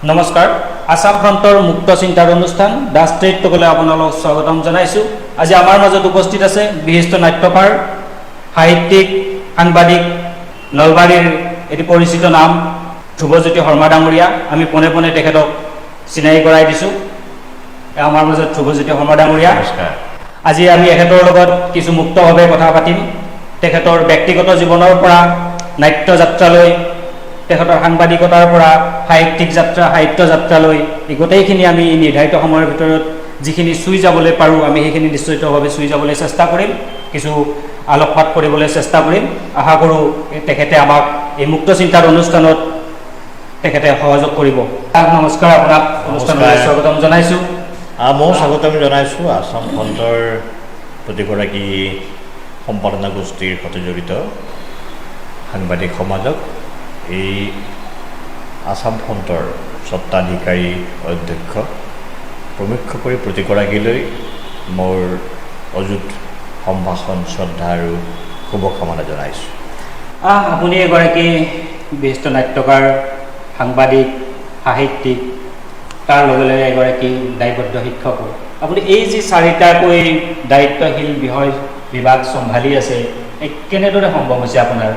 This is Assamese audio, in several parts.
নমস্কাৰ আসাম ফ্ৰণ্টৰ মুক্ত চিন্তাৰ অনুষ্ঠান দ্য ষ্ট্ৰেট টকলৈ আপোনালোকক স্বাগতম জনাইছোঁ। আজি আমাৰ মাজত উপস্থিত আছে বিশিষ্ট নাট্যকাৰ, সাহিত্যিক, সাংবাদিক, নলবাৰীৰ এটি পৰিচিত নাম ধ্ৰুৱজ্যোতি শৰ্মা ডাঙৰীয়া। আমি পোনে পোনে তেখেতক চিনাকি কৰাই দিছোঁ। আমাৰ মাজত ধ্ৰুৱজ্যোতি শৰ্মা ডাঙৰীয়া। আজি আমি এখেতৰ লগত কিছু মুক্তভাৱে কথা পাতিম। তেখেতৰ ব্যক্তিগত জীৱনৰ পৰা নাট্য যাত্ৰালৈ, তেখেতৰ সাংবাদিকতাৰ পৰা সাহিত্যিক যাত্ৰা, সাহিত্য যাত্ৰালৈ এই গোটেইখিনি আমি নিৰ্ধাৰিত সময়ৰ ভিতৰত যিখিনি চুই যাবলৈ পাৰোঁ আমি সেইখিনি নিশ্চিতভাৱে চুই যাবলৈ চেষ্টা কৰিম, কিছু আলোকপাত কৰিবলৈ চেষ্টা কৰিম। আশা কৰোঁ তেখেতে আমাক এই মুক্ত চিন্তাৰ অনুষ্ঠানত তেখেতে সহযোগ কৰিব। নমস্কাৰ, আপোনাক অনুষ্ঠানলৈ স্বাগতম জনাইছোঁ। ময়ো স্বাগতম জনাইছোঁ আসাম ফ্ৰণ্টৰ প্ৰতিগৰাকী সম্পাদনা গোষ্ঠীৰ সৈতে জড়িত সাংবাদিক সমাজক। এই আসাম ফ্ৰণ্টৰ স্বত্বাধিকাৰী অধ্যক্ষ প্ৰমুখ্য কৰি প্ৰতিগৰাকীলৈ মোৰ অযুত সম্ভাষণ, শ্ৰদ্ধা আৰু শুভকামনা জনাইছোঁ। আপুনি এগৰাকী বিশিষ্ট নাট্যকাৰ, সাংবাদিক, সাহিত্যিক, তাৰ লগে লগে এগৰাকী দায়বদ্ধ শিক্ষকো। আপুনি এই যি চাৰিটাকৈ দায়িত্বশীল বিষয় বিভাগ চম্ভালি আছে, কেনেদৰে সম্ভৱ হৈছে আপোনাৰ?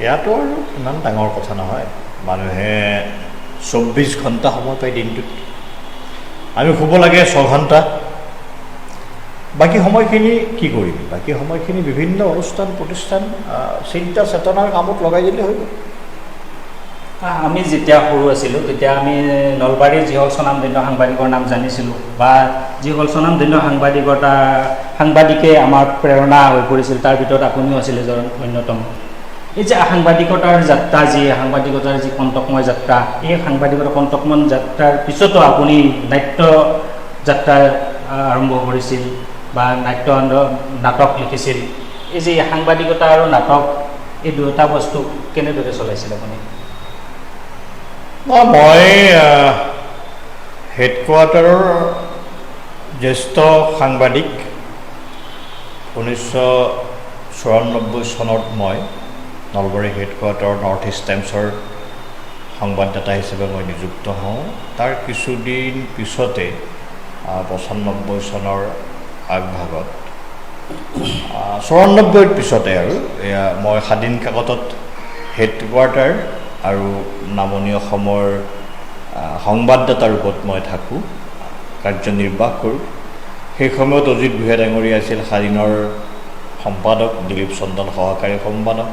ইয়াতো আৰু ইমান ডাঙৰ কথা নহয়। মানুহে 24 ঘণ্টা সময় পায় দিনটোত। আমি শুব লাগে 6 ঘণ্টা। বাকী সময়খিনি কি কৰিম? বাকী সময়খিনি বিভিন্ন অনুষ্ঠান প্ৰতিষ্ঠান, চিন্তা চেতনাৰ কামত লগাই দিলে হৈ গ'ল। আমি যেতিয়া সৰু আছিলোঁ তেতিয়া আমি নলবাৰীৰ যিসকল স্বনামধন্য সাংবাদিকৰ নাম জানিছিলোঁ বা যিসকল স্বনামধন্য সাংবাদিকে আমাৰ প্ৰেৰণা হৈ পৰিছিল, তাৰ ভিতৰত আপুনিও আছিলে অন্যতম। এই যে সাংবাদিকতাৰ যাত্ৰা, সাংবাদিকতাৰ যি কণ্টকময় যাত্ৰা, এই সাংবাদিকতাৰ কণ্টকময় যাত্ৰাৰ পিছতো আপুনি নাট্য যাত্ৰা আৰম্ভ কৰিছিল বা নাটক লিখিছিল। এই যে সাংবাদিকতা আৰু নাটক, এই দুয়োটা বস্তু কেনেদৰে চলাইছিল আপুনি? মই হেডকোৱাৰ্টাৰৰ জ্যেষ্ঠ সাংবাদিক। 1994 চনত মই নলবাৰী হেডকোৱাৰ্টাৰৰ নৰ্থ ইষ্ট টাইমছৰ সংবাদদাতা হিচাপে মই নিযুক্ত হওঁ। তাৰ কিছুদিন পিছতে 95 চনৰ আগভাগত, 94ৰ পিছতে আৰু মই স্বাধীন কাকতত হেডকোৱাৰ্টাৰ আৰু নামনি অসমৰ সংবাদদাতা ৰূপত মই থাকোঁ, কাৰ্যনিৰ্বাহ কৰোঁ। সেই সময়ত অজিত ভূঞা ডাঙৰীয়া আছিল স্বাধীনৰ সম্পাদক, দিলীপ চন্দন সহকাৰী সম্পাদক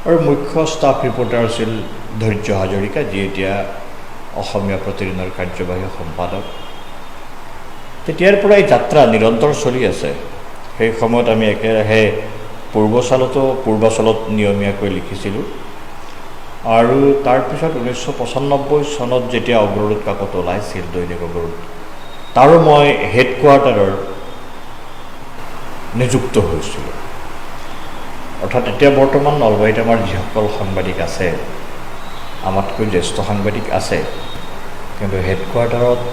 আৰু মুখ্য ষ্টাফ ৰিপৰ্টাৰ আছিল ধৈৰ্য হাজৰিকা, যি এতিয়া অসমীয়া প্ৰতিদিনৰ কাৰ্যবাহী সম্পাদক। তেতিয়াৰ পৰাই যাত্ৰা নিৰন্তৰ চলি আছে। সেই সময়ত আমি একেৰাহে পূৰ্বাচলত নিয়মীয়াকৈ লিখিছিলোঁ আৰু তাৰপিছত 1995 চনত যেতিয়া অগ্ৰদূত কাকত ওলাইছিল, দৈনিক অগ্ৰদূত, তাৰো মই হেডকোৱাৰ্টাৰৰ নিযুক্ত হৈছিলোঁ। অৰ্থাৎ এতিয়া বৰ্তমান নলবাৰীত আমাৰ যিসকল সাংবাদিক আছে, আমাতকৈ জ্যেষ্ঠ সাংবাদিক আছে, কিন্তু হেডকোৱাৰ্টাৰত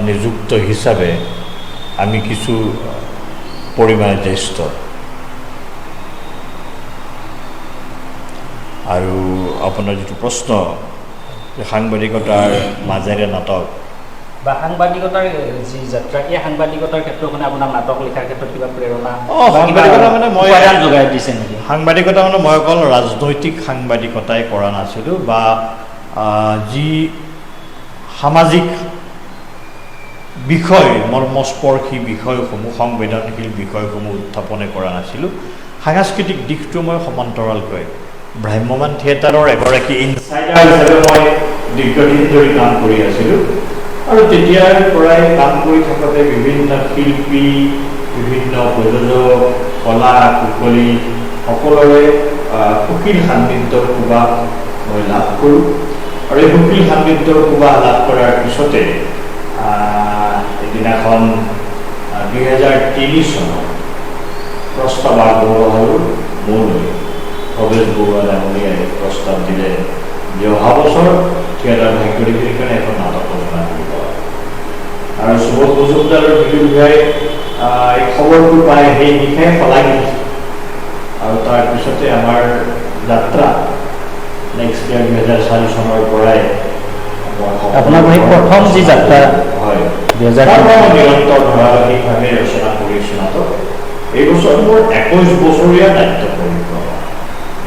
নিযুক্ত হিচাপে আমি কিছু পৰিমাণে জ্যেষ্ঠ। আৰু আপোনাৰ যিটো প্ৰশ্ন, সাংবাদিকতাৰ মাজেৰে নাটক বা সাংবাদিকতাৰ যি যাত্ৰা, এই সাংবাদিকতাৰ ক্ষেত্ৰখনে আপোনাৰ নাটক লিখাৰ ক্ষেত্ৰত কিবা প্ৰেৰণা সাংবাদিকতা মানে মই যোগাই দিছে নেকি? সাংবাদিকতা মানে মই অকল ৰাজনৈতিক সাংবাদিকতাই কৰা নাছিলোঁ বা যি সামাজিক বিষয়, মৰ্মস্পৰ্শী বিষয়সমূহ, সংবেদনশীল বিষয়সমূহ উত্থাপনে কৰা নাছিলোঁ। সাংস্কৃতিক দিশটো মই সমান্তৰালকৈ ভ্ৰাম্যমান থিয়েটাৰৰ এগৰাকী ইনচাইডাৰ হিচাপে মই দীৰ্ঘদিন ধৰি কাম কৰি আছিলোঁ। আৰু তেতিয়াৰ পৰাই কাম কৰি থাকোঁতে বিভিন্ন শিল্পী, বিভিন্ন প্ৰযোজক, কলা কুশলী সকলোৰে সুশীল সান্নিধ্যৰ সুবাস মই লাভ কৰোঁ। আৰু এই সুশীল সান্নিধ্যৰ সুবাস লাভ কৰাৰ পিছতে এদিনাখন 2003 চনত প্ৰস্তাৱ আগবঢ়োৱা হ'ল মোলৈ। ভৱেশ বৰুৱা ডাঙৰীয়াই প্ৰস্তাৱ দিলে যে অহা বছৰ থিয়েটাৰ ভাগ্যদেৱীৰ কাৰণে এখন নাটক ৰচনা কৰিব। আৰু সুবোধ মজুমদাৰ আৰু বিজু ভূঞাই এই খবৰটো পাই সেই দিশে শলাগি দিছে। আৰু তাৰপিছতে আমাৰ যাত্ৰা নেক্সট ইয়াৰ 2004 চনৰ পৰাই আপোনাৰ সেই প্ৰথম যি যাত্ৰা হয় 2004 মই নিৰন্তৰ ধাৰাবাহিকভাৱে ৰচনা কৰিছোঁ নাটক। এই বছৰ মোৰ 21 বছৰীয়া নাট্য পৰিক্ৰমা।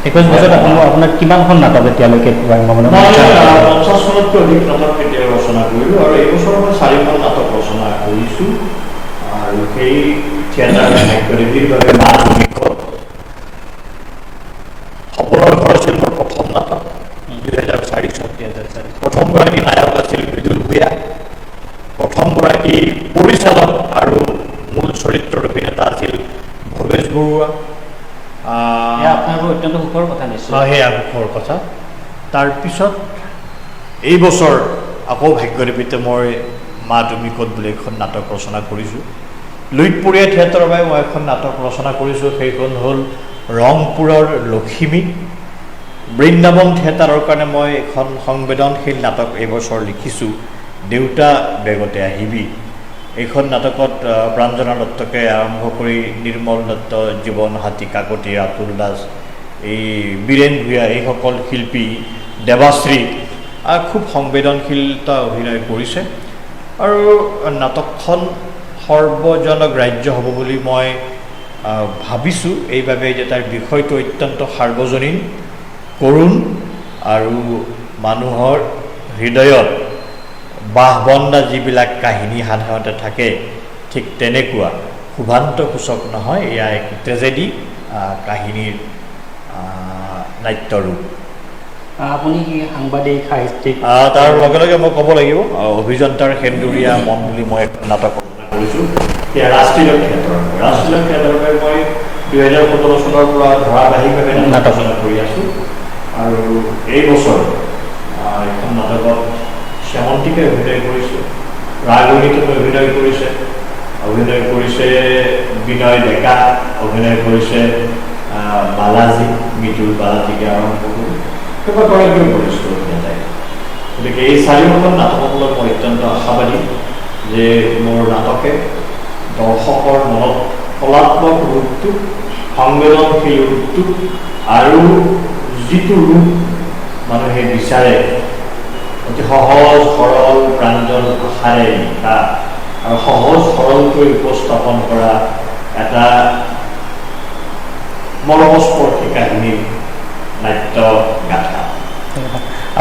21 বছৰত আপোনাৰ কিমানখন নাটক এতিয়ালৈকে মই 50খনতকৈ অধিক নাটক কেতিয়া ৰচনা কৰিলোঁ আৰু এই বছৰ মই 4খন নাটক ৰচনা কৰিছোঁ। আৰু সেই থিয়েটাৰ নাট্যদেৱীৰ বাবে মা ভূমিকত সপোনৰ ঘৰ আছিল মোৰ প্ৰথম নাটক 2004 চনত। প্ৰথমগৰাকী নায়ক আছিল মৃদুল ভূঞা, প্ৰথমগৰাকী পৰিচালক আৰু মূল চৰিত্ৰৰ অভিনেতা আছিল ভৱেশ বৰুৱা। আপোনালোকৰ অত্যন্ত সুখৰ কথা নিশ্চয়। সেয়া সুখৰ কথা। তাৰপিছত এই বছৰ আকৌ ভাগ্যদেৱীতে মই মা তুমি ক'ত বুলি এখন নাটক ৰচনা কৰিছোঁ। লুইতপুৰীয়া থিয়েটাৰৰ বাবে মই এখন নাটক ৰচনা কৰিছোঁ, সেইখন হ'ল ৰংপুৰৰ লখিমী। বৃন্দাবন থিয়েটাৰৰ কাৰণে মই এখন সংবেদনশীল নাটক এইবছৰ লিখিছোঁ, দেউতা বেগতে আহিবি। এইখন নাটকত প্ৰাঞ্জনা দত্তকে আৰম্ভ কৰি নিৰ্মল দত্ত, জীৱন হাতী কাকতি, ৰাতুল দাস, এই বীৰেন ভূঞা, এইসকল শিল্পী, দেৱাশ্ৰী খুব সংবেদনশীলতা অভিনয় কৰিছে। আৰু নাটকখন সৰ্বজনগ্ৰাহ্য হ'ব বুলি মই ভাবিছোঁ, এইবাবে যে তাৰ বিষয়টো অত্যন্ত সাৰ্বজনীন, কৰুণ আৰু মানুহৰ হৃদয়ত বাহবন্দা যিবিলাক কাহিনী সাধাৰণতে থাকে ঠিক তেনেকুৱা শুভান্তসূচক নহয়, এয়া এক ট্ৰেজেডি কাহিনীৰ নাট্যৰূপ। আপুনি কি সাংবাদিক সাহিত্যিক? তাৰ লগে লগে মই ক'ব লাগিব অভিযন্তাৰ সেন্দুৰীয়া মন বুলি মই এখন নাটক ৰচনা কৰিছোঁ, সেয়া ৰাষ্ট্ৰীয় থিয়েটাৰৰ। ৰাষ্ট্ৰীয় থিয়েটাৰৰ বাবে মই 2017 চনৰ পৰা ধাৰাবাহিকভাৱে নাটক ৰচনা কৰি আছোঁ। আৰু এই বছৰ এখন নাটকত শ্যামন্তিকে অভিনয় কৰিছে, ৰাগণীতে অভিনয় কৰিছে বিনয় ডেকা, অভিনয় কৰিছে বালাজী, মৃদুল বালাজীকে আৰম্ভ কৰি কেইবাগৰাকীও পৰিচিত অভিনেতাই। গতিকে এই 4খন নাটকলৈ মই অত্যন্ত আশাবাদী যে মোৰ নাটকে দৰ্শকৰ মনত কলাত্মক ৰূপটো, সংবেদনশীল ৰূপটো আৰু যিটো ৰূপ মানুহে বিচাৰে অতি সহজ সৰল প্ৰাঞ্জল ভাষাৰে লিখা আৰু সহজ সৰলকৈ উপস্থাপন কৰা এটা মৰ্মস্পৰ্শী কাহিনীৰ নাট্য গাথা।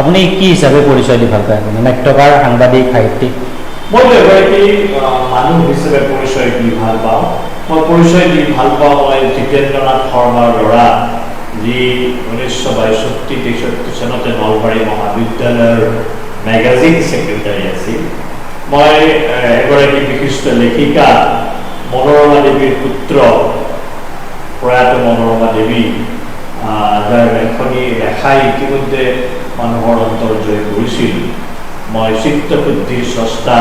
আপুনি কি হিচাপে পৰিচয় দি ভাল পায়? আপুনি নাট্যকাৰ, সাংবাদিক, সাহিত্যিক? মই এগৰাকী মানুহ হিচাপে পৰিচয় দি ভাল পাওঁ। মই পৰিচয় দি ভাল পাওঁ মই জিতেন্দ্ৰনাথ শৰ্মাৰ ল'ৰা, যি 1962-63 চনতে নলবাৰী মহাবিদ্যালয়ৰ মেগাজিন ছেক্ৰেটাৰী আছিল। মই এগৰাকী বিশিষ্ট লেখিকা, মনোৰমা দেৱীৰ পুত্ৰ, প্ৰয়াত মনোৰমা দেৱী, যাৰ লেখাই ইতিমধ্যে মানুহৰ অন্তৰ জয় কৰিছিল। মই চিত্তবুদ্ধিৰ স্ৰষ্টা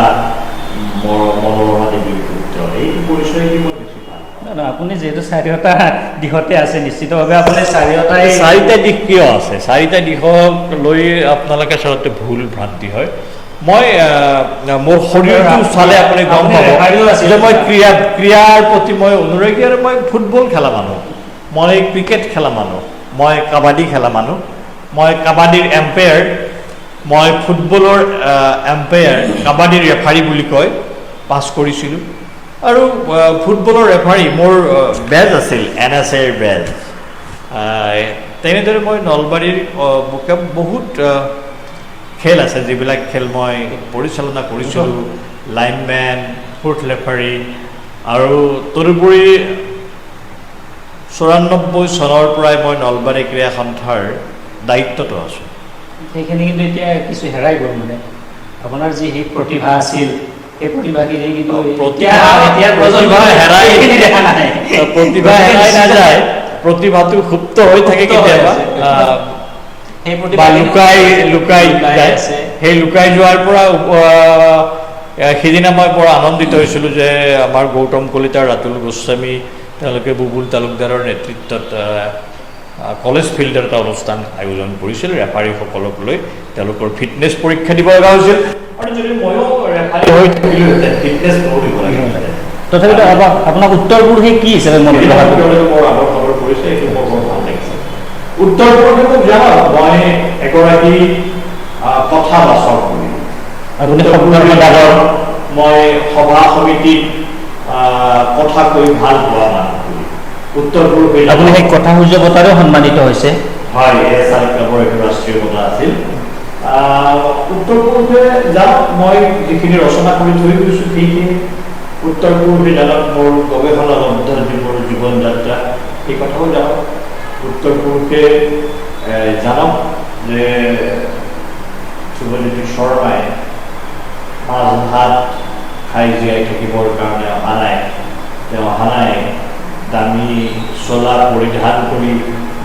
মনোৰমা দেৱীৰ পুত্ৰ। এই পৰিচয় দি মই বেছি ভাল পাওঁ। আপুনি যিহেতু 4টা দিশতে আছে, নিশ্চিতভাৱে আপুনি 4টা দিশ কিয় আছে? 4টা দিশক লৈ আপোনালোকে আচলতে ভুল ভ্ৰান্তি হয়। মই মোৰ শৰীৰটো চালে আপুনি গম পাব যে মই ক্ৰীড়াৰ প্ৰতি মই অনুৰাগী আৰু মই ফুটবল খেলা মানুহ, মই ক্ৰিকেট খেলা মানুহ, মই কাবাডী খেলা মানুহ, মই কাবাডীৰ এম্পায়াৰ, মই ফুটবলৰ এম্পায়াৰ, কাবাডীৰ ৰেফাৰী বুলি কয়, পাছ কৰিছিলোঁ। আৰু ফুটবলৰ ৰেফাৰী মোৰ বেজ আছিল, NSAৰ বেজ। তেনেদৰে মই নলবাৰীৰ বহুত খেল আছে যিবিলাক খেল মই পৰিচালনা কৰিছিলোঁ, লাইনমেন, ফুট ৰেফাৰী, আৰু তদুপৰি 94 চনৰ পৰাই মই নলবাৰী ক্ৰীড়া সন্থাৰ দায়িত্বটো আছোঁ। সেইখিনি কিন্তু এতিয়া কিছু হেৰাই গ'ল। মানে আপোনাৰ যি সেই প্ৰতিভা আছিল, সেই প্ৰতিভাখিনি কিন্তু প্ৰতিভা হেৰাই নাযায়, প্ৰতিভাটো সুপ্ত হৈ থাকে কেতিয়াবা, লুকাই যায়। সেই লুকাই যোৱাৰ পৰা সিদিনা মই বৰ আনন্দিত হৈছিলোঁ যে আমাৰ গৌতম কলিতা, ৰাতুল গোস্বামী, তেওঁলোকে বুবুল তালুকদাৰৰ নেতৃত্বত কলেজ ফিল্ডৰ এটা অনুষ্ঠান আয়োজন কৰিছিল ৰেফাৰীসকলক লৈ। তেওঁলোকৰ ফিটনেছ পৰীক্ষা দিব লগা হৈছিল, আৰু যদি ময়ো ৰেফাৰী হৈ থাকিলোঁ ফিটনেছ দিব লাগে। তথাপিতো আপোনাক উত্তৰ-পূৰ্বে কি হিচাপে মনত বৰ আদৰ খবৰ কৰিছে, এইটো মোৰ বৰ ভাল লাগিছে। উত্তৰ-পূৰ্বে মোক জানো মই এগৰাকী কথাবাচক বুলি আপুনি সভাপতি মই সভা সমিতিত কথা কৈ ভাল পোৱা মানুহ বুলি উত্তৰ পূৰ্বে আপুনি সেই কথা সূৰ্য বঁটাৰেও সন্মানিত হৈছে হয় এছআৰ ক্লাবৰ এইটো ৰাষ্ট্ৰীয় বঁটা আছিল উত্তৰ পূৰ্বে যাওক মই যিখিনি ৰচনা কৰি থৈ গৈছোঁ সেইখিনি উত্তৰ পূৰ্বে জানক মোৰ গৱেষণাবদ্ধ মোৰ জীৱন যাত্ৰা সেই কথাও যাওক উত্তৰ পূৰ্বে জানক যে শুভজ্যোতি শৰ্মাই মাছ ভাত খাই জীয়াই থাকিবৰ কাৰণে অহা নাই তেওঁ অহা নাই দামী চোলা পৰিধান কৰি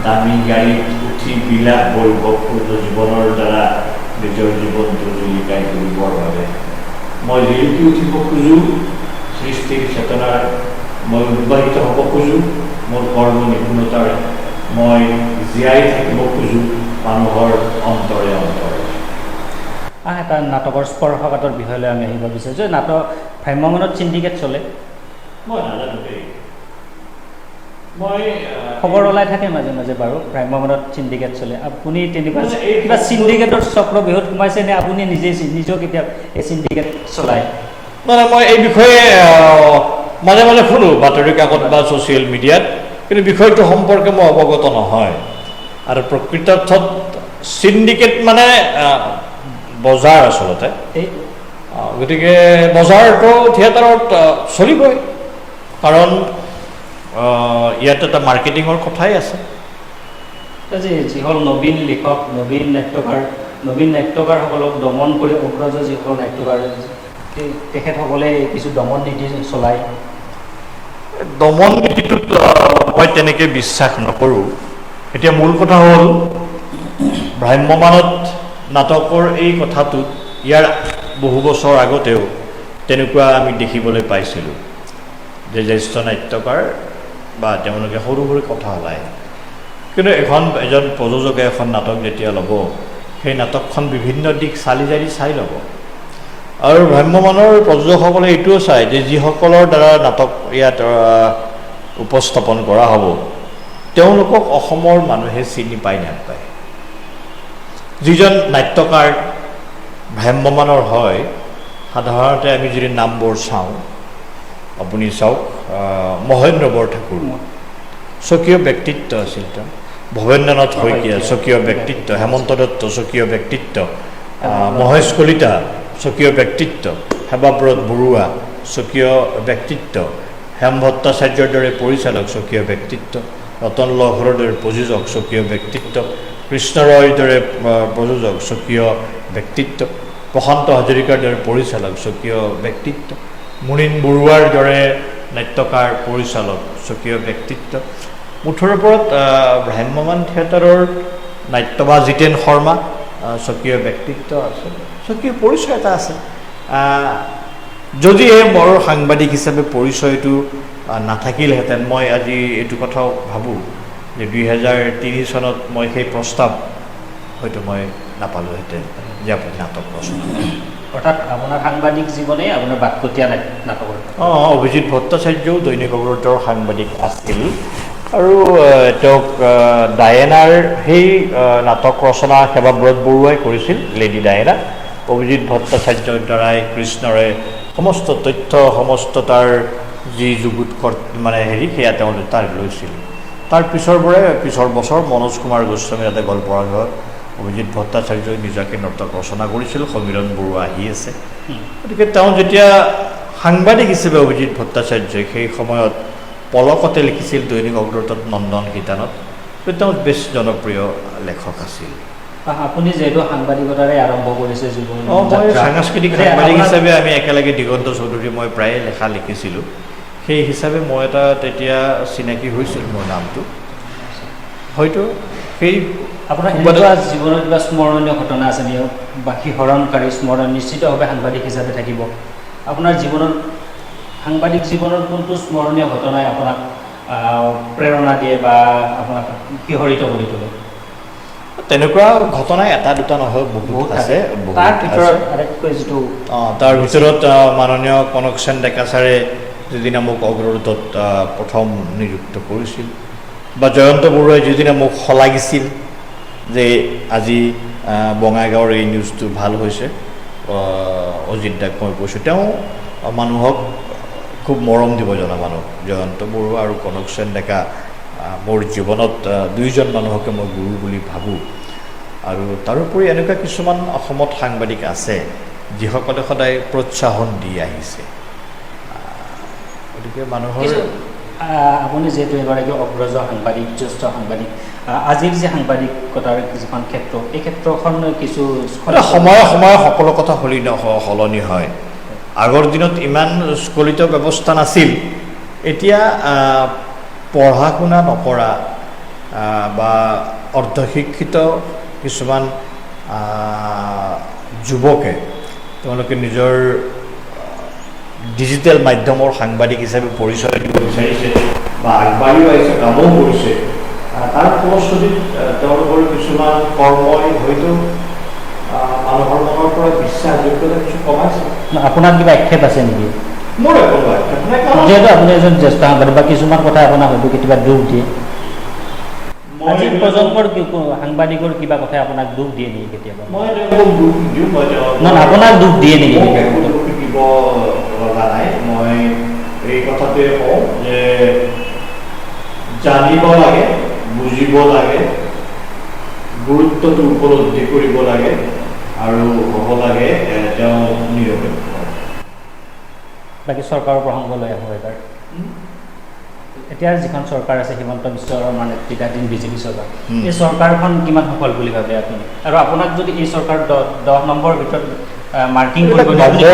দামী গাড়ীত উঠি বিলাস বৈভৱপূৰ্ণ জীৱনৰ দ্বাৰা নিজৰ জীৱনটো জিলিকাই তুলিবৰ বাবে মই জিলিকি উঠিব খোজোঁ সৃষ্টিৰ চেতনাৰ মই উদ্বাহিত হ'ব খোজোঁ মোৰ কৰ্ম নিপুণতাৰে মই জীয়াই থাকিব খোজোঁ মানুহৰ অন্তৰে অন্তৰে এটা নাটকৰ স্পৰ্শকাতৰ বিষয়লৈ আমি আহিব বিচাৰিছোঁ নাটক ভ্ৰাম্যমাণত চিণ্ডিকেট চলে মই নাজানো দেই মই খবৰ ওলাই থাকে মাজে মাজে বাৰু ভ্ৰাম্যমাণত চিণ্ডিকেট চলে আপুনি তেনেকুৱা এই কিবা চিণ্ডিকেটৰ চক্ৰবিহুত সোমাইছে নে আপুনি নিজেও কেতিয়া এই চিণ্ডিকেট চলায় মানে মই এই বিষয়ে মাজে মাজে শুনো বাতৰি কাকত বা ছ'চিয়েল মিডিয়াত কিন্তু বিষয়টো সম্পৰ্কে মই অৱগত নহয় আৰু প্ৰকৃতাৰ্থত চিণ্ডিকেট মানে বজাৰ আচলতে গতিকে বজাৰটো থিয়েটাৰত চলিবই কাৰণ ইয়াত এটা মাৰ্কেটিঙৰ কথাই আছে যিসকল নবীন লিখক নবীন নাট্যকাৰসকলক দমন কৰি অগ্ৰজ যিসকল নাট্যকাৰ তেখেতসকলে কিছু দমন নীতি চলায় দমন নীতিটোত মই তেনেকৈ বিশ্বাস নকৰোঁ এতিয়া মূল কথা হ'ল ভ্ৰাম্যমাণত নাটকৰ এই কথাটোত ইয়াৰ বহু বছৰ আগতেও তেনেকুৱা আমি দেখিবলৈ পাইছিলোঁ যে জ্যেষ্ঠ নাট্যকাৰ বা তেওঁলোকে সৰু সৰু কথা ওলায় কিন্তু এজন প্ৰযোজকে এখন নাটক যেতিয়া ল'ব সেই নাটকখন বিভিন্ন দিশ চালি জাৰি চাই ল'ব আৰু ভ্ৰাম্যমাণৰ প্ৰযোজকসকলে এইটোও চায় যে যিসকলৰ দ্বাৰা নাটক ইয়াত উপস্থাপন কৰা হ'ব তেওঁলোকক অসমৰ মানুহে চিনি পায় নাপায় যিজন নাট্যকাৰ ভ্ৰাম্যমাণৰ হয় সাধাৰণতে আমি যদি নামবোৰ চাওঁ আপুনি চাওক মহেন্দ্ৰ বৰঠাকুৰ স্বকীয় ব্যক্তিত্ব আছিল তেওঁ ভৱেন্দ্ৰনাথ শইকীয়া স্বকীয় ব্যক্তিত্ব হেমন্ত দত্ত স্বকীয় ব্যক্তিত্ব মহেশ কলিতা স্বকীয় ব্যক্তিত্ব সেৱাব্ৰত বৰুৱা স্বকীয় ব্যক্তিত্ব হেম ভট্টাচাৰ্যৰ দৰে পৰিচালক স্বকীয় ব্যক্তিত্ব ৰতন লহৰৰ দৰে প্ৰযোজক স্বকীয় ব্যক্তিত্ব কৃষ্ণ ৰয়ৰ দৰে প্ৰযোজক স্বকীয় ব্যক্তিত্ব প্ৰশান্ত হাজৰিকাৰ দৰে পৰিচালক স্বকীয় ব্যক্তিত্ব মুনীন বৰুৱাৰ দৰে নাট্যকাৰ পৰিচালক স্বকীয় ব্যক্তিত্ব মুঠৰ ওপৰত ভ্ৰাম্যমাণ থিয়েটাৰৰ নাট্যবা জিতেন শৰ্মা স্বকীয় ব্যক্তিত্ব আছে স্বকীয় পৰিচয় এটা আছে যদিহে মোৰ সাংবাদিক হিচাপে পৰিচয়টো নাথাকিলহেঁতেন মই আজি এইটো কথাও ভাবোঁ যে 2003 চনত মই সেই প্ৰস্তাৱ হয়তো মই নাপালোঁহেঁতেন যে আপুনি নাটক ৰচনা অৰ্থাৎ আপোনাৰ সাংবাদিক জীৱনে আপোনাৰ বাকপতীয়া নাটকৰ অভিজিৎ ভট্টাচাৰ্যও দৈনিক অগ্ৰগতিৰ সাংবাদিক আছিল আৰু তেওঁক ডায়েনাৰ সেই নাটক ৰচনা সেৱাব্ৰত বৰুৱাই কৰিছিল লেডি ডায়েনা অভিজিৎ ভট্টাচাৰ্যৰ দ্বাৰাই কৃষ্ণৰে সমস্ত তথ্য সমস্ত তাৰ যি যুগুত মানে সেয়া তেওঁ তাৰ লৈছিল তাৰ পিছৰ বছৰ মনোজ কুমাৰ গোস্বামী তাতে গল্পৰাগত অভিজিৎ ভট্টাচাৰ্যই নিজাকে নাটক ৰচনা কৰিছিল সমীৰণ বৰুৱা আহি আছে গতিকে তেওঁ যেতিয়া সাংবাদিক হিচাপে অভিজিৎ ভট্টাচাৰ্যই সেই সময়ত পলকতে লিখিছিল দৈনিক অগ্ৰগতিত নন্দন গীতানত তেওঁ বেছ জনপ্ৰিয় লেখক আছিল আপুনি যিহেতু সাংবাদিকতাৰে আৰম্ভ কৰিছে জীৱন মই সাংস্কৃতিক সাংবাদিক হিচাপে আমি একেলগে দিগন্ত চৌধুৰী মই প্ৰায়ে লেখা লিখিছিলোঁ সেই হিচাপে মই এটা তেতিয়া চিনাকি হৈছিল মোৰ নামটো হয়তো সেই আপোনাৰ জীৱনত কিবা স্মৰণীয় ঘটনা আছে নেকি বা শিহৰণকাৰী স্মৰণ নিশ্চিতভাৱে সাংবাদিক হিচাপে থাকিব আপোনাৰ জীৱনত সাংবাদিক জীৱনৰ কোনটো স্মৰণীয় ঘটনাই আপোনাক প্ৰেৰণা দিয়ে বা আপোনাক শিহৰিত কৰি তোলে তেনেকুৱা ঘটনা এটা দুটা নহয় বহুত আছে তাৰ ভিতৰত আটাইতকৈ যিটো তাৰ ভিতৰত মাননীয় কনক সেন ডেকা ছাৰে যিদিনা মোক অগ্ৰদূতত প্ৰথম নিযুক্ত কৰিছিল বা জয়ন্ত বৰুৱাই যিদিনা মোক শলাগিছিল যে আজি বঙাইগাঁৱৰ এই নিউজটো ভাল হৈছে, অজিত দাক মই কৈছোঁ। তেওঁ মানুহক খুব মৰম দিব জনা মানুহ, জয়ন্ত বৰুৱা আৰু কনকসেন ডেকা মোৰ জীৱনত দুইজন মানুহকে মই গুৰু বুলি ভাবোঁ। আৰু তাৰোপৰি এনেকুৱা কিছুমান অসমত সাংবাদিক আছে যিসকলে সদায় প্ৰোৎসাহন দি আহিছে। গতিকে মানুহৰ আপুনি যিহেতু এগৰাকী অগ্ৰজ সাংবাদিক, জ্যেষ্ঠ সাংবাদিক, আজিৰ যে সাংবাদিকতাৰ যিখন ক্ষেত্ৰ, এই ক্ষেত্ৰখন কিছু সময়ে সময়ে সকলো কথা সলনি হয়। আগৰ দিনত ইমান স্খলিত ব্যৱস্থা নাছিল। এতিয়া পঢ়া শুনা নকৰা বা অৰ্ধশিক্ষিত কিছুমান যুৱকে তেওঁলোকে নিজৰ ডিজিটেল মাধ্যমৰ সাংবাদিক হিচাপে পৰিচয় দিব বিচাৰিছে বা আগবাঢ়িও আহিছে, কামো কৰিছে। তাৰ ফলশ্ৰুতিত তেওঁলোকৰ কিছুমান কৰ্মই হয়তো মানুহৰ মনৰ পৰা বিশ্বাসযোগ্যতা কিছু কমাইছে। আপোনাৰ কিবা আক্ষেপ আছে নেকি? মোৰ একো আক্ষেপ নাই, যিহেতু আপুনি এজন জ্যেষ্ঠ সাংবাদিক বা কিছুমান কথা আপোনাক হয়তো কেতিয়াবা দুখ দিয়ে। আজিৰ প্ৰজন্মৰ সাংবাদিকৰ কিবা কথাই আপোনাক দুখ দিয়ে নেকি কেতিয়াবা? মই তেওঁলোকক দুখ দিওঁ, মই আপোনাক দুখ দিয়ে নেকি? দুখ দিব লগা নাই। মই এই কথাটোৱে কওঁ যে জানিব লাগে, বুজিব লাগে, গুৰুত্বটো উপলব্ধি কৰিব লাগে আৰু হ'ব লাগে তেওঁ নিৰপেক্ষ। বাকী চৰকাৰৰ প্ৰসংগ লৈ আহোঁ এবাৰ। এতিয়াৰ যিখন চৰকাৰ আছে, হিমন্ত বিশ্ব শৰ্মাৰ নেতৃত্বাধীন বিজেপি চৰকাৰ, এই চৰকাৰখন কিমান সফল বুলি ভাবে আপুনি? আৰু আপোনাক যদি এই চৰকাৰ 10 নম্বৰৰ ভিতৰত মাৰ্কিং কৰিব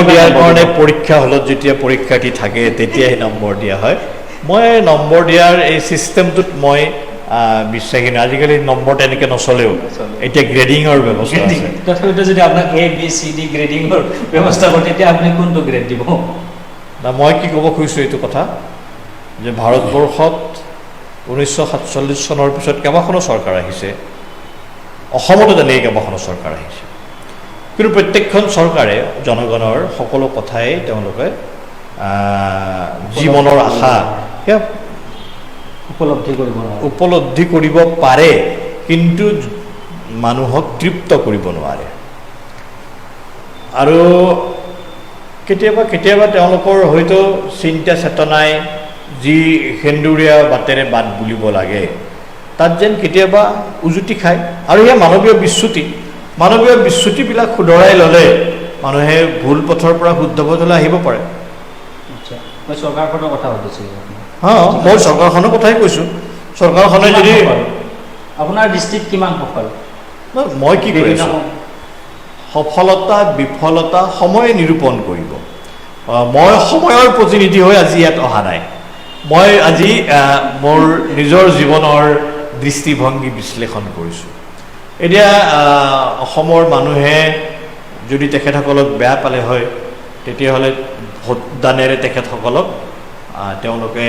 দিয়াৰ কাৰণে পৰীক্ষা হলত যেতিয়া পৰীক্ষাৰ্থী থাকে তেতিয়াহে নম্বৰ দিয়া হয়। মই নম্বৰ দিয়াৰ এই চিষ্টেমটোত মই বিশ্বাসী নাই। আজিকালি নম্বৰ তেনেকৈ নচলেও, এতিয়া গ্ৰেডিঙৰ ব্যৱস্থা আছে। তথাপিতো যদি আপোনাক ABCD গ্ৰেডিঙৰ ব্যৱস্থা কৰে তেতিয়া আপুনি কোনটো গ্ৰেড দিব? না, মই কি ক'ব খুজিছোঁ এইটো কথা যে ভাৰতবৰ্ষত 1947 চনৰ পিছত কেইবাখনো চৰকাৰ আহিছে, অসমতো তেনেকৈ কেইবাখনো চৰকাৰ আহিছে। কিন্তু প্ৰত্যেকখন চৰকাৰে জনগণৰ সকলো কথাই তেওঁলোকে যি মনৰ আশা সেয়া উপলব্ধি কৰিব পাৰে, কিন্তু মানুহক তৃপ্ত কৰিব নোৱাৰে। আৰু কেতিয়াবা কেতিয়াবা তেওঁলোকৰ হয়তো চিন্তা চেতনাই যি সেন্দুৰীয়া বাটেৰে বাট বুলিব লাগে তাত যেন কেতিয়াবা উজুতি খায়। আৰু সেয়া মানৱীয় বিচ্যুতিবিলাক শুধৰাই ল'লে মানুহে ভুল পথৰ পৰা শুদ্ধ পথলৈ আহিব পাৰে। মই চৰকাৰখনৰ কথা সুধিছিলোঁ। মই চৰকাৰখনৰ কথাই কৈছোঁ। চৰকাৰখনে যদি আপোনাৰ দৃষ্টিত কিমান সফল? মই কি কৈছোঁ, সফলতা বিফলতা সময়ে নিৰূপণ কৰিব। মই সময়ৰ প্ৰতিনিধি হৈ আজি ইয়াত অহা নাই। মই আজি মোৰ নিজৰ জীৱনৰ দৃষ্টিভংগী বিশ্লেষণ কৰিছোঁ। এতিয়া অসমৰ মানুহে যদি তেখেতসকলক বেয়া পালে হয় তেতিয়াহ'লে ভোটদানেৰে তেখেতসকলক তেওঁলোকে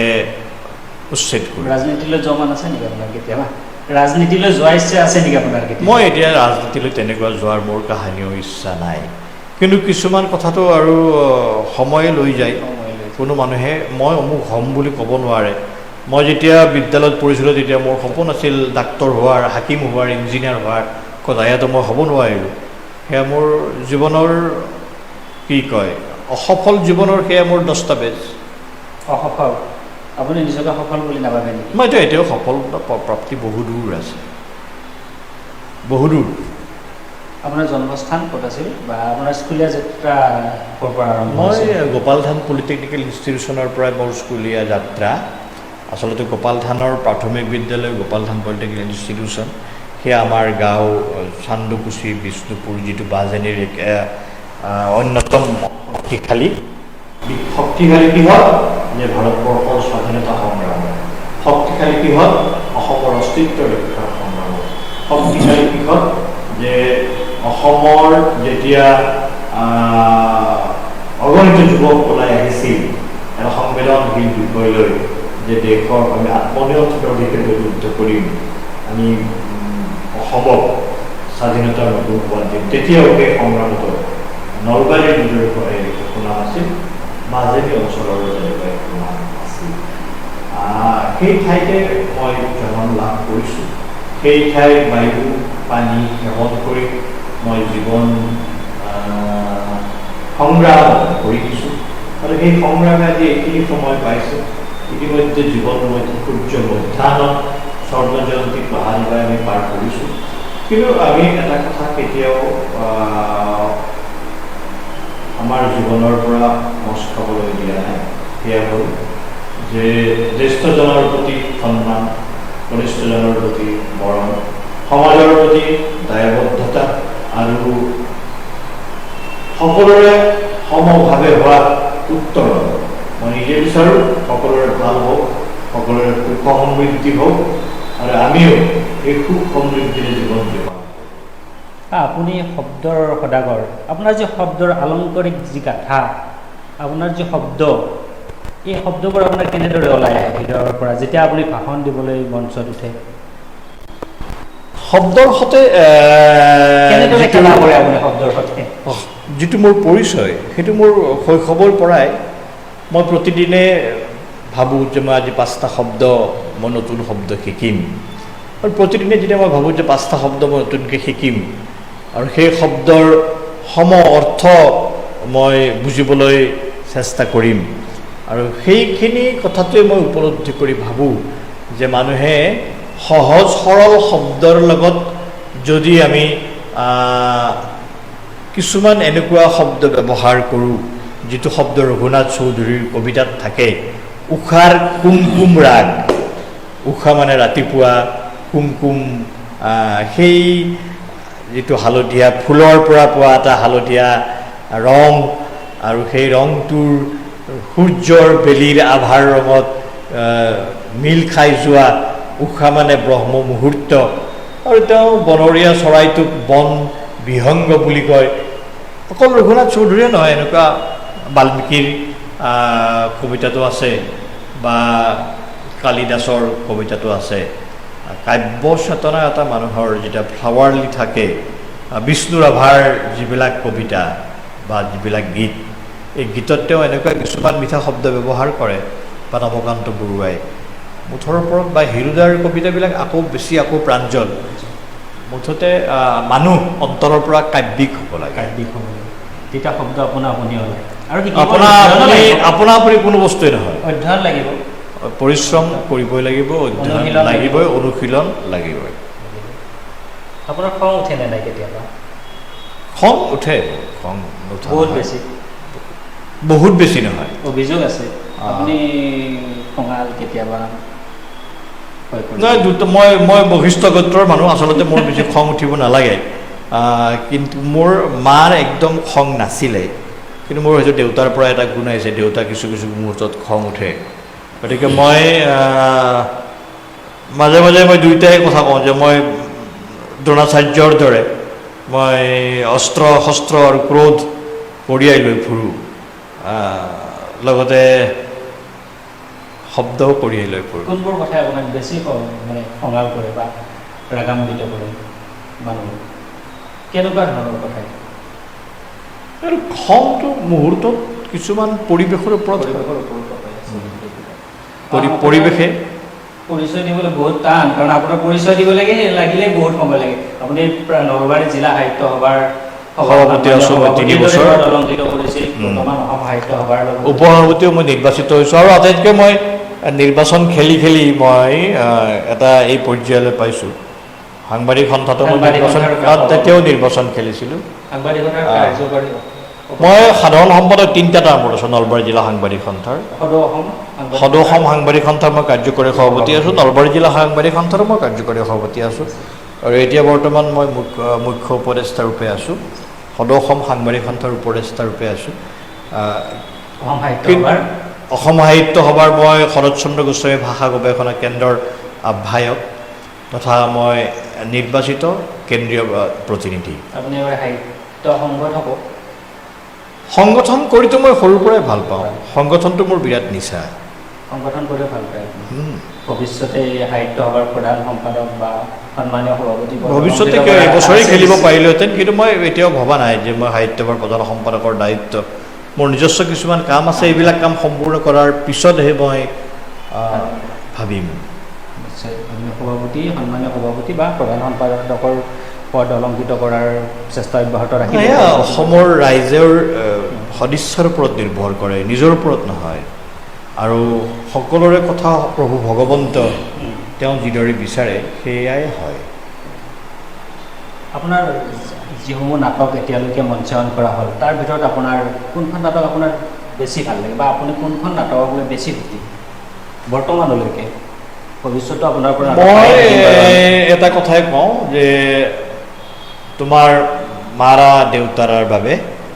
উচ্ছেদ কৰিব। ৰাজনীতিলৈ যোৱা মন আছে নেকি আপোনাৰ কেতিয়াবা? ৰাজনীতিলৈ যোৱাৰ ইচ্ছা আছে নেকি আপোনাৰ কেতিয়াবা? মই এতিয়া ৰাজনীতিলৈ তেনেকুৱা যোৱাৰ মোৰ কাহানিও ইচ্ছা নাই, কিন্তু কিছুমান কথাটো আৰু সময়ে লৈ যায়। কোনো মানুহে মই অমুক হ'ম বুলি ক'ব নোৱাৰে। মই যেতিয়া বিদ্যালয়ত পঢ়িছিলোঁ তেতিয়া মোৰ সপোন আছিল ডাক্তৰ হোৱাৰ, হাকিম হোৱাৰ, ইঞ্জিনিয়াৰ হোৱাৰ। কথা ইয়াতো মই হ'ব নোৱাৰিলোঁ। সেয়া মোৰ জীৱনৰ কি কয় অসফল জীৱনৰ সেয়া মোৰ দস্তাবেজ। অসফল আপুনি নিজকে সফল বুলি নাভাবে নেকি? মইতো এতিয়াও সফলতা প্ৰাপ্তি বহু দূৰ আছে, বহু দূৰ। আপোনাৰ জন্মস্থান ক'ত আছিল বা আপোনাৰ স্কুলীয়া যাত্ৰা ক'ৰ পৰা আৰম্ভ হৈছিল? মই গোপালধান পলিটেকনিকেল ইনষ্টিটিউশ্যনৰ পৰা মোৰ স্কুলীয়া যাত্ৰা। আচলতে গোপালধানৰ প্ৰাথমিক বিদ্যালয় গোপালধান পলিটেকনিকেল ইনষ্টিটিউশ্যন, সেয়া আমাৰ গাঁও চান্দকুছি বিষ্ণুপুৰ যিটো বাজেনীৰ অন্যতম শক্তিশালী কিহত যে ভাৰতবৰ্ষৰ স্বাধীনতা সংগ্ৰাম, শক্তিশালী কিহত অসমৰ অস্তিত্ব ৰক্ষাৰ সংগ্ৰাম, শক্তিশালী কিহত যে অসমৰ যেতিয়া অগণিত যুৱক ওলাই আহিছিল এটা সংবেদনশীল বিষয় লৈ যে দেশৰ আমি আত্মনিয়ন্ত্ৰণৰ অধিকাৰী যুদ্ধ কৰিম, আমি অসমক স্বাধীনতাৰ নতুন সোৱাদ দিম, তেতিয়াও সেই সংগ্ৰামত নলবাৰীৰ যিদৰে সুনাম আছিল, মাজেলী অঞ্চলৰ যেনেকৈ সুনাম আছিল। সেই ঠাইতে মই জন্ম লাভ কৰিছোঁ। সেই ঠাইৰ বায়ু পানী সেৱন কৰি মই জীৱন সংগ্ৰাম কৰি দিছোঁ আৰু সেই সংগ্ৰামে আজি এইখিনি সময় পাইছোঁ। ইতিমধ্যে জীৱন মই সূৰ্য মধ্যাহ্নত স্বৰ্ণ জয়ন্তী বাহানিবাই আমি পাৰ কৰিছোঁ। কিন্তু আমি এটা কথা কেতিয়াও আমাৰ জীৱনৰ পৰা মচ খাবলৈ দিয়া নাই। সেয়া হ'ল যে জ্যেষ্ঠজনৰ প্ৰতি সন্মান, কনিষ্ঠজনৰ প্ৰতি মৰম, সমাজৰ প্ৰতি দায়বদ্ধতা আৰু সকলোৰে সমভাৱে হোৱা উত্তৰণ। মই নিজে বিচাৰোঁ সকলোৰে ভাল হওক, সকলোৰে সুখ সমৃদ্ধি হওক আৰু আমিও এই সুখ সমৃদ্ধিৰে জীৱন জীয়াম। আপুনি শব্দৰ সদাগৰ, আপোনাৰ যি শব্দৰ আলংকাৰিক যি গাথা, আপোনাৰ যি শব্দ, এই শব্দবোৰ আপোনাৰ কেনেদৰে ওলাই আহে হৃদয়ৰ পৰা যেতিয়া আপুনি ভাষণ দিবলৈ মঞ্চত উঠে? শব্দৰ সতে কেনেদৰে খেলা কৰে আপুনি শব্দৰ সতে? যিটো মোৰ পৰিচয় সেইটো মোৰ শৈশৱৰ পৰাই মই প্ৰতিদিনে ভাবোঁ যে মই আজি 5টা শব্দ মই নতুন শব্দ শিকিম আৰু প্ৰতিদিনে যেতিয়া মই ভাবোঁ যে 5টা শব্দ মই নতুনকৈ শিকিম আৰু সেই শব্দৰ সম অৰ্থ মই বুজিবলৈ চেষ্টা কৰিম আৰু সেইখিনি কথাটোৱে মই উপলব্ধি কৰি ভাবোঁ যে মানুহে সহজ সৰল শব্দৰ লগত যদি আমি কিছুমান এনেকুৱা শব্দ ব্যৱহাৰ কৰোঁ যিটো শব্দ ৰঘুনাথ চৌধুৰীৰ কবিতাত থাকে, উষাৰ কুমকুম ৰাগ। উষা মানে ৰাতিপুৱা, কুমকুম সেই যিটো হালধীয়া ফুলৰ পৰা পোৱা এটা হালধীয়া ৰং আৰু সেই ৰংটোৰ সূৰ্যৰ বেলিৰ আভাৰ ৰঙত মিল খাই যোৱা। উষা মানে ব্ৰহ্ম মুহূৰ্ত আৰু তেওঁ বনৰীয়া চৰাইটোক বন বিহংগ বুলি কয়। অকল ৰঘুনাথ চৌধুৰীয়ে নহয়, এনেকুৱা বাল্মীকিৰ কবিতাটো আছে বা কালিদাসৰ কবিতাটো আছে। কাব্য চেতনা এটা মানুহৰ যেতিয়া ফ্লাৱাৰলি থাকে, বিষ্ণু ৰাভাৰ যিবিলাক কবিতা বা যিবিলাক গীত, এই গীতত তেওঁ এনেকুৱা কিছুমান মিঠা শব্দ ব্যৱহাৰ কৰে বা নৱকান্ত বৰুৱাই। মুঠৰ ওপৰত বা হিৰুদাৰ কবিতাবিলাক আকৌ প্ৰাঞ্জল। মুঠতে মানুহ অন্তৰৰ পৰা কাব্যিক হ'ব লাগে। তেতিয়া শব্দ আপুনি ওলায় আৰু আপুনি কোনো বস্তুৱে নহয়, অধ্যয়ন লাগিব, পৰিশ্ৰম কৰিবই লাগিব, অধ্যয়ন লাগিবই, অনুশীলন লাগিবই। আপোনাৰ খং উঠে নে নাই কেতিয়াবা? খং উঠে, খং নুঠা বহুত বেছি নহয়। অভিযোগ আছে আপুনি খঙাল কেতিয়াবা? নাই, মই বশিষ্ঠ গোত্ৰৰ মানুহ, আচলতে মোৰ বেছি খং উঠিব নালাগে। কিন্তু মোৰ মাৰ একদম খং নাছিলে, কিন্তু মোৰ হয়তো দেউতাৰ পৰা এটা গুণ আহিছে। দেউতা কিছু মুহূৰ্তত খং উঠে। গতিকে মই মাজে মাজে মই দুয়োটাই কথা কওঁ যে মই দ্ৰোণাচাৰ্যৰ দৰে মই অস্ত্ৰ শস্ত্ৰ আৰু ক্ৰোধ কঢ়িয়াই লৈ ফুৰোঁ, লগতে শব্দও কঢ়িয়াই লৈ ফুৰোঁ। কোনবোৰ কথাই আপোনাক বেছি মানে খঙাল কৰে বা ৰাগান্বিত কৰে মানুহ? কেনেকুৱা ধৰণৰ কথাই? আৰু খংটো মুহূৰ্তত কিছুমান পৰিৱেশৰ ওপৰত পৰিৱেশে পৰিচয় দিবলৈ বহুত টান, কাৰণ আপোনাৰ পৰিচয় দিব লাগিলে বহুত সময় লাগে। আপুনি নলবাৰী জিলা সাহিত্য সভাৰ সভাপতি আছোঁ, 3 বছৰ অলংকৃত কৰিছিল, বৰ্তমান অসম সাহিত্য সভাৰ উপসভাপতিও মই নিৰ্বাচিত হৈছোঁ আৰু আটাইতকৈ মই নিৰ্বাচন খেলি মই এটা এই পৰ্যায়লৈ পাইছোঁ। সাংবাদিক সন্থাটো মই তেতিয়াও নিৰ্বাচন খেলিছিলোঁ। মই সাধাৰণ সম্পাদক 3টা টাৰ্মত আছোঁ নলবাৰী জিলা সাংবাদিক সন্থাৰ। সদৌ অসম সাংবাদিক সন্থাৰ মই কাৰ্যকৰী সভাপতি আছোঁ, নলবাৰী জিলা সাংবাদিক সন্থাৰো মই কাৰ্যকৰী সভাপতি আছোঁ আৰু এতিয়া বৰ্তমান মই মুখ্য উপদেষ্টা ৰূপে আছোঁ। সদৌ অসম সাংবাদিক সন্থাৰ উপদেষ্টা ৰূপে আছোঁ। অসম সাহিত্য সভাৰ মই শৰৎচন্দ্ৰ গোস্বামী ভাষা গৱেষণা কেন্দ্ৰৰ আহ্বায়ক তথা মই নিৰ্বাচিত কেন্দ্ৰীয় প্ৰতিনিধি। আপুনি সাহিত্য সংগত হ'ব? সংগঠন কৰিতো মই সৰুৰ পৰাই ভাল পাওঁ। সংগঠনটো মোৰ বিৰাট নিচা। সংগঠন কৰি ভাল পায়? ভৱিষ্যতে সাহিত্য সভাৰ প্ৰধান সম্পাদক বা সন্মানীয় সভাপতি ভৱিষ্যতে এবছৰেই খেলিব পাৰিলোহেঁতেন, কিন্তু মই এতিয়াও ভবা নাই যে মই সাহিত্য সভাৰ প্ৰধান সম্পাদকৰ দায়িত্ব। মোৰ নিজস্ব কিছুমান কাম আছে, এইবিলাক কাম সম্পূৰ্ণ কৰাৰ পিছতহে মই ভাবিম। সভাপতি, সন্মানীয় সভাপতি বা প্ৰধান সম্পাদকৰ পদ অলংকৃত কৰাৰ চেষ্টা অব্যাহত ৰাখিব? এয়া অসমৰ ৰাইজৰ সদিচ্ছাৰ ওপৰত নিৰ্ভৰ কৰে, নিজৰ ওপৰত নহয়। আৰু সকলোৰে কথা প্ৰভু ভগৱন্ত তেওঁ যিদৰে বিচাৰে সেয়াই হয়। আপোনাৰ যিসমূহ নাটক এতিয়ালৈকে মঞ্চায়ন কৰা হ'ল তাৰ ভিতৰত আপোনাৰ কোনখন নাটক আপোনাৰ বেছি ভাল লাগে বা আপুনি কোনখন নাটকক লৈ বেছি সুখী বৰ্তমানলৈকে? ভৱিষ্যতো আপোনাৰ পৰা মই এটা কথাই কওঁ যে তোমাৰ মাৰা দেউতাৰাৰ বাবে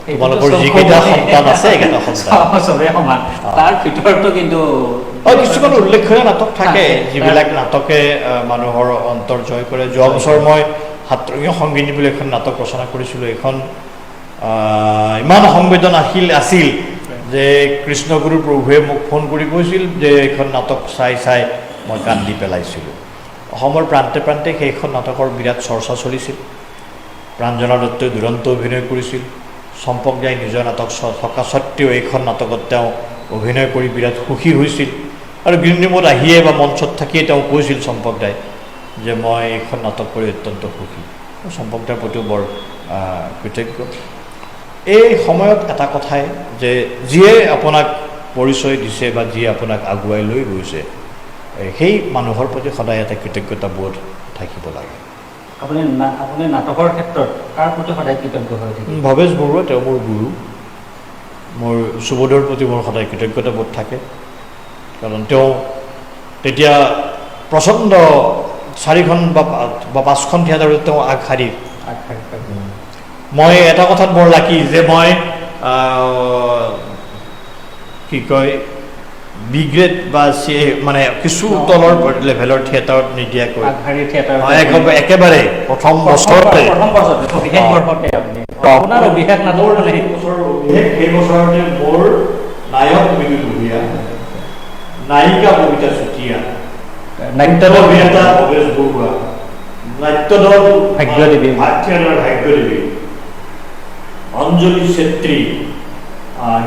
তোমালোকৰ যিকেইটা সন্তান আছে এইকেইটা সন্তান চবেই সমান। তাৰ ভিতৰতো কিন্তু কিছুমান উল্লেখনীয় নাটক থাকে যিবিলাক নাটকে মানুহৰ অন্তৰ জয় কৰে। যোৱা বছৰ মই সাতৰঙীয়া সংগীনী বুলি এখন নাটক ৰচনা কৰিছিলোঁ। এইখন ইমান সংবেদনশীল আছিল যে কৃষ্ণগুৰু প্ৰভুৱে মোক ফোন কৰি কৈছিল যে এইখন নাটক চাই চাই মই কান্দি পেলাইছিলোঁ। অসমৰ প্ৰান্তে প্ৰান্তে সেইখন নাটকৰ বিৰাট চৰ্চা চলিছিল। প্ৰাঞ্জনা দত্তই দুৰন্ত অভিনয় কৰিছিল। চম্পক দাই নিজৰ নাটক থকা স্বত্বেও এইখন নাটকত তেওঁ অভিনয় কৰি বিৰাট সুখী হৈছিল। আৰু গৃহণীমত আহিয়ে বা মঞ্চত থাকিয়ে তেওঁ কৈছিল চম্পক দাই যে মই এইখন নাটক কৰি অত্যন্ত সুখী। চম্পক দাৰ প্ৰতিও বৰ কৃতজ্ঞ। এই সময়ত এটা কথাই যে যিয়ে আপোনাক পৰিচয় দিছে বা যিয়ে আপোনাক আগুৱাই লৈ গৈছে সেই মানুহৰ প্ৰতি সদায় এটা কৃতজ্ঞতাবোধ থাকিব লাগে। আপুনি নাটকৰ ক্ষেত্ৰত কাৰ প্ৰতি সদায় কৃতজ্ঞ হৈ থাকে? ভৱেশ বৰুৱা, তেওঁ মোৰ গুৰু। মোৰ সুবোধৰ প্ৰতি মোৰ সদায় কৃতজ্ঞতাবোধ থাকে। কাৰণ তেওঁ তেতিয়া প্ৰচণ্ড 4খন বা 5খন থিয়েটাৰত তেওঁ আগশাৰীৰ। মই এটা কথাত বৰ লাকি যে মই কি কয় বি গ্ৰেড বা মানে কিছু তলৰ লেভেলৰ থিয়েটাৰত নিদিয়াকৈ একেবাৰে প্ৰথম বছৰতে সেই বছৰতে মোৰ নায়ক বিদুল ভূঞা, নায়িকা ববিতা চুতীয়া, নাট্যদল অভিনেতা ভৱেশ বৰুৱা, নাট্যদল ভাগ্যদেৱী, অঞ্জলি ছেত্ৰী,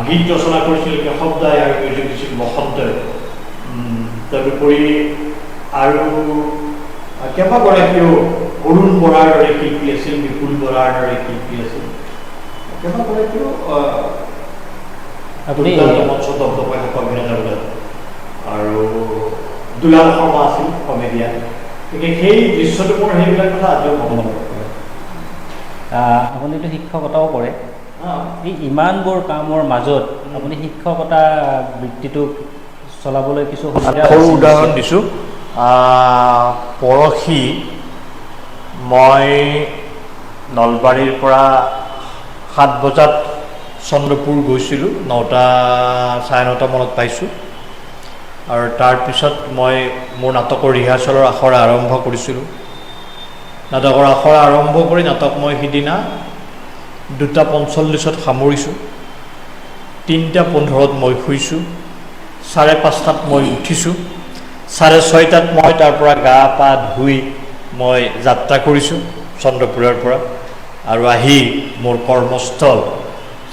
গীত ৰচনা কৰিছিল কেশৱ দাই আৰু মিউজিক দিছিল বসন্তই। তদুপৰি আৰু কেইবাগৰাকীও অৰুণ বৰাৰ দৰে শিল্পী আছিল, বিপুল বৰাৰ দৰে শিল্পী আছিল, কেইবাগৰাকীও মঞ্চত দপদপাই থকা অভিনেতা আৰু দুলাল শৰ্মা আছিল কমেডিয়ান। গতিকে সেই দৃশ্যটো মোৰ সেইবিলাক কথা আজিও মনত পৰে। আপুনিতো শিক্ষকতাও কৰে। এই ইমানবোৰ কামৰ মাজত আপুনি শিক্ষকতা বৃত্তিটোক চলাবলৈ কিছু সৰু উদাহৰণ দিছোঁ। পৰহি মই নলবাৰীৰ পৰা 7 বজাত চন্দ্ৰপুৰ গৈছিলোঁ, 9টা চাৰে 9টা মানত পাইছোঁ। আৰু তাৰপিছত মই মোৰ নাটকৰ ৰিহাৰ্চেলৰ আখৰা আৰম্ভ কৰিছিলোঁ। নাটকৰ আখৰা আৰম্ভ কৰি নাটক মই সিদিনা 2:45 সামৰিছোঁ। 3:15 মই শুইছোঁ। 5:30 মই উঠিছোঁ। 6:30 মই তাৰ পৰা গা পা ধুই মই যাত্ৰা কৰিছোঁ চন্দ্ৰপুৰৰ পৰা। আৰু আহি মোৰ কৰ্মস্থল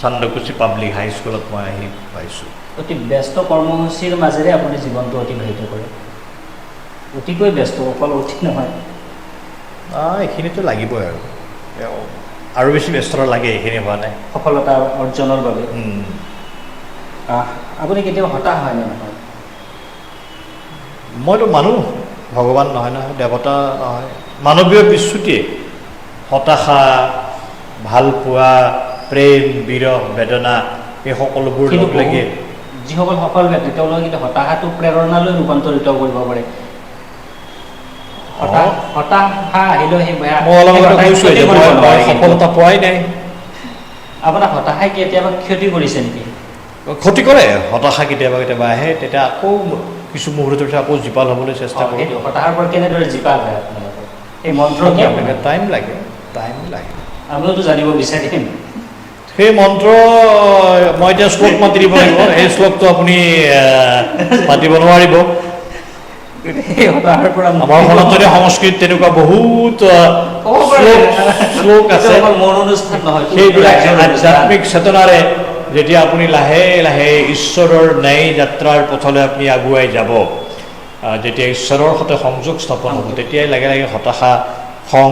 চান্দকুছি পাব্লিক হাইস্কুলত মই আহি পাইছোঁ। অতি ব্যস্ত কৰ্মসূচীৰ মাজেৰে আপুনি জীৱনটো অতিবাহিত কৰে। অতিকৈ ব্যস্ত, অকল অতি নহয়। এইখিনিতো লাগিবই আৰু বেছি ব্যস্ততা লাগে এইখিনি হোৱা নাই সফলতা অৰ্জনৰ বাবে। আপুনি কেতিয়াবা হতাশ হয়নে নহয়? মইতো মানুহ, ভগৱান নহয় নহয়, দেৱতা নহয়। মানৱীয় বিচ্যুতিয়ে হতাশা, ভালপোৱা, প্ৰেম, বিৰহ, বেদনা এই সকলোবোৰ লগ লাগি যিসকল সফল ব্যক্তি তেওঁলোকে কিন্তু হতাশাটো প্ৰেৰণালৈ ৰূপান্তৰিত কৰিব পাৰে। হতাশা আহিলেও সেই সফলতা পোৱাই নাই। আপোনাক হতাশাই কেতিয়াবা ক্ষতি কৰিছে নেকি? ক্ষতি কৰে। হতাশা কেতিয়াবা কেতিয়াবা আহে, তেতিয়া আকৌ কিছু মুহূৰ্তত আকৌ জীপাল হ'বলৈ চেষ্টা কৰোঁ। হতাশাৰ পৰা কেনেদৰে জীপাল হয় আপোনালোকৰ? এই মন্ত্ৰ কি আপোনালোকে? টাইম লাগে। আমিওতো জানিব বিচাৰিম। সেই মন্ত্ৰ মই এতিয়া শ্লোক মাতি দিব লাগিব। সেই শ্লোকটো আপুনি মাতিব নোৱাৰিব। আমাৰ সনাতনী সংস্কৃতিত তেনেকুৱা বহুত শ্লোক আছে। সেইবিলাক আধ্যাত্মিক চেতনাৰে যেতিয়া আপুনি লাহে লাহে ঈশ্বৰৰ ন্যায় যাত্ৰাৰ পথলৈ আপুনি আগুৱাই যাব, যেতিয়া ঈশ্বৰৰ সৈতে সংযোগ স্থাপন হ'ব, তেতিয়াই লাগে লাগে হতাশা, খং,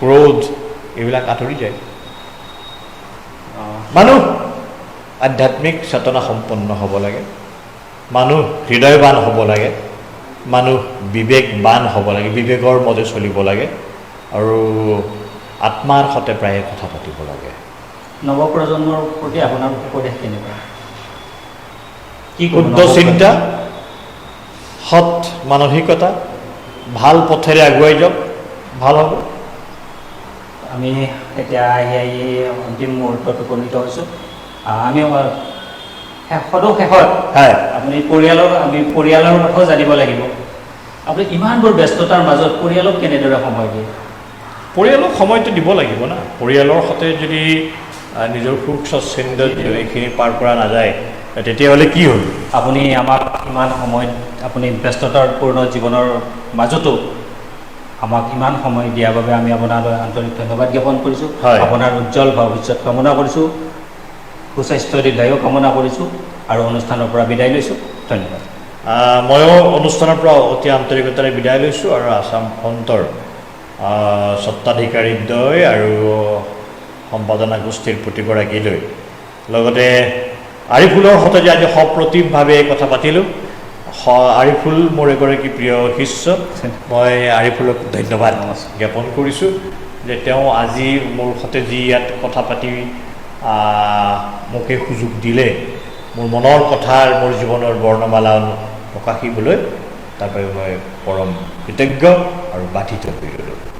ক্ৰোধ এইবিলাক আঁতৰি যায়। মানুহ আধ্যাত্মিক চেতনা সম্পন্ন হ'ব লাগে, মানুহ হৃদয়বান হ'ব লাগে, মানুহ বিবেকবান হ'ব লাগে, বিবেকৰ মতে চলিব লাগে আৰু আত্মাৰ সতে প্ৰায়ে কথা পাতিব লাগে। নৱপ্ৰজন্মৰ প্ৰতি আপোনাৰ উপদেশ কেনেকুৱা? কি শুদ্ধ চিন্তা, সৎ মানসিকতা, ভাল পথেৰে আগুৱাই যাওক, ভাল হ'ব। আমি এতিয়া আহি অন্তিম মুহূৰ্তত উপনীত হৈছোঁ। আমি শেষত হয়, আপুনি আমি পৰিয়ালৰ কথাও জানিব লাগিব। আপুনি ইমানবোৰ ব্যস্ততাৰ মাজত পৰিয়ালক কেনেদৰে সময় দিয়ে? পৰিয়ালক সময়টো দিব লাগিব না। পৰিয়ালৰ সৈতে যদি নিজৰ সুখ স্বাচ্ছন্দ্যত এইখিনি পাৰ কৰা নাযায় তেতিয়াহ'লে কি হ'ল? আপুনি আমাক ইমান সময়, আপুনি ব্যস্ততাপূৰ্ণ জীৱনৰ মাজতো আমাক ইমান সময় দিয়াৰ বাবে আমি আপোনালৈ আন্তৰিক ধন্যবাদ জ্ঞাপন কৰিছোঁ। হয়। আপোনাৰ উজ্জ্বল ভৱিষ্যত কামনা কৰিছোঁ, সুস্বাস্থ্য দীৰ্ঘায়ু কামনা কৰিছোঁ আৰু অনুষ্ঠানৰ পৰা বিদায় লৈছোঁ। ধন্যবাদ। ময়ো অনুষ্ঠানৰ পৰা অতি আন্তৰিকতাৰে বিদায় লৈছোঁ আৰু আছাম ফ্ৰণ্টৰ স্বত্বাধিকাৰীদ্বয় আৰু সম্পাদনা গোষ্ঠীৰ প্ৰতিগৰাকীলৈ, লগতে আৰিফুলৰ সৈতে যে আজি সপ্ৰতিভভাৱে কথা পাতিলোঁ। আৰিফুল মোৰ এগৰাকী প্ৰিয় শিষ্য। মই আৰিফুলক ধন্যবাদ জ্ঞাপন কৰিছোঁ যে তেওঁ আজি মোৰ সৈতে যি ইয়াত কথা পাতি মোক এই সুযোগ দিলে মোৰ মনৰ কথা, মোৰ জীৱনৰ বৰ্ণমালা প্ৰকাশিবলৈ, তাৰ বাবে মই পৰম কৃতজ্ঞ আৰু বাধিত হৈ ৰ'লোঁ।